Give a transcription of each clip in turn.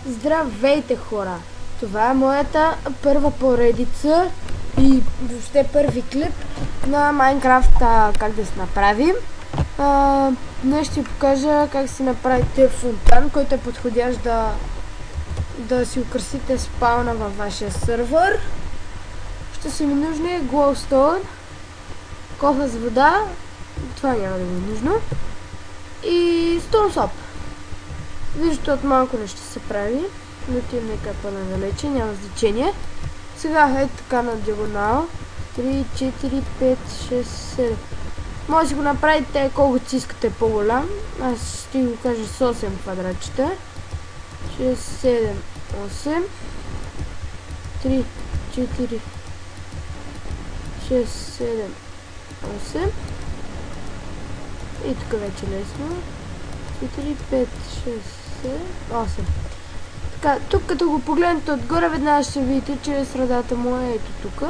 Здравейте, хора! Това е моята първа поредица и въобще първи клип на Майнкрафт, как да се направим. Днес ще ви покажа как си направите фонтан, който е подходящ да си украсите спауна във вашия сървър. Ще са ми нужни glowstone, кофа с вода, това няма да ми е нужно, и stone soap. Виждате, от малко нещо се прави, но отивам нека по-надалече, няма значение. Сега е така на диагонал. 3, 4, 5, 6, 7. Може да си го направите колкото си искате по-голям. Аз ще го кажа с 8 квадратчета. 6, 7, 8. 3, 4, 6, 7, 8. И тук вече лесно. 4, 5, 6, 7, 8. Така, тук като го погледнете отгоре, веднага ще видите, че средата му е ето тук.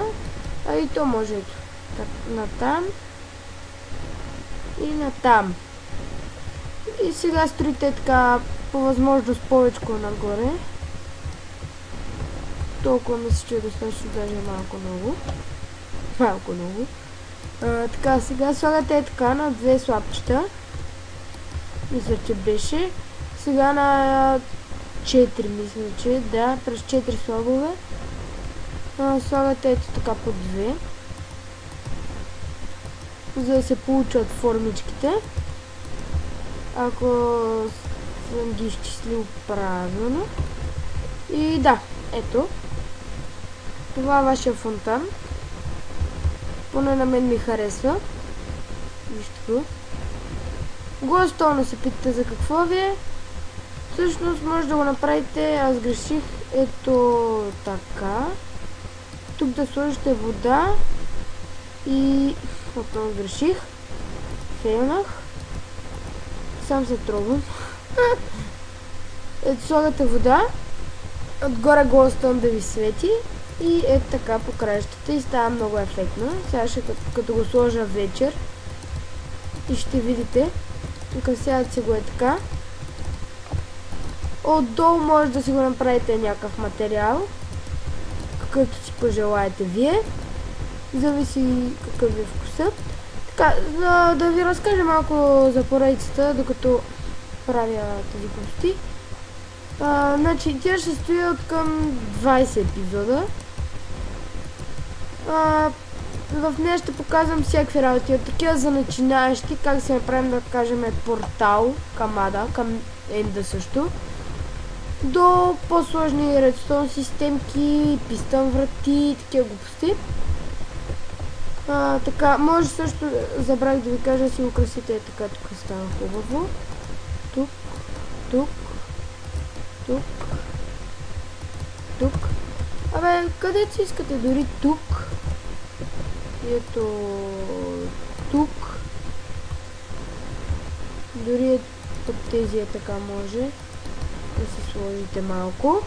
А и то може ето. Так, натам. И натам. И сега строите така по възможност повечко нагоре. Толкова мисля, че е достатъчно, даже малко много. Малко много. Така, сега слагате така на две слапчета. Мисля, че беше. Сега на 4, мисля, че да, през 4 слабове. Слагате ето така по 2. За да се получат формичките. Ако съм ги изчислил правилно. И да, ето. Това е вашия фонтан. Поне на мен ми харесва. Вижте го. Глowstone се питате за какво ви е. Всъщност може да го направите, аз греших, ето така. Тук да сложите вода и отново греших. Фейлнах. Сам се трогвам. Ето слагате вода. Отгоре Glowstone да ви свети. И ето така по краищата и става много ефектно. Сега ще като го сложа вечер и ще видите. Украсяват си го е така. Отдолу може да си го направите някакъв материал, какъвто си пожелаете вие. Зависи какъв е вкусът. Така, да ви разкажа малко за поредицата, докато правя тези глупости. Значи, тя ще стои от към 20 епизода. В нея ще показвам всякакви работи, от такива за начинаещи, как се направим, да кажем, портал към Ада, към Енда също, до по-сложни редстоун системки, пистън врати и такива глупости. Така, може също, забравих да ви кажа, си украсите така, тук става хубаво. Тук, тук, тук, тук. Абе, където си искате, дори тук. И ето тук. Дори тук тези е така може да се сложите малко.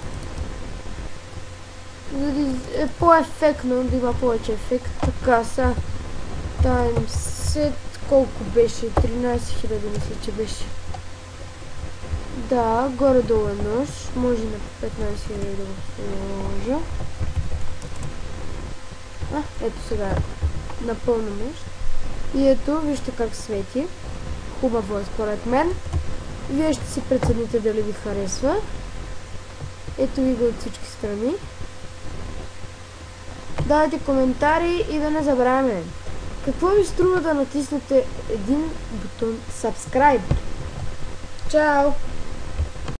За да е по-ефектно, да има повече ефект. Така са таймсет, колко беше? 13 000 мисля, че беше. Да, горе-долу е нож. Може на 15 000 да го сложа. Ето сега напълно нощ. И ето, вижте как свети. Хубаво е според мен. Вие ще си прецените дали ви харесва. Ето ви го от всички страни. Давайте коментари и да не забравяме. Какво ви струва да натиснете един бутон Subscribe? Чао!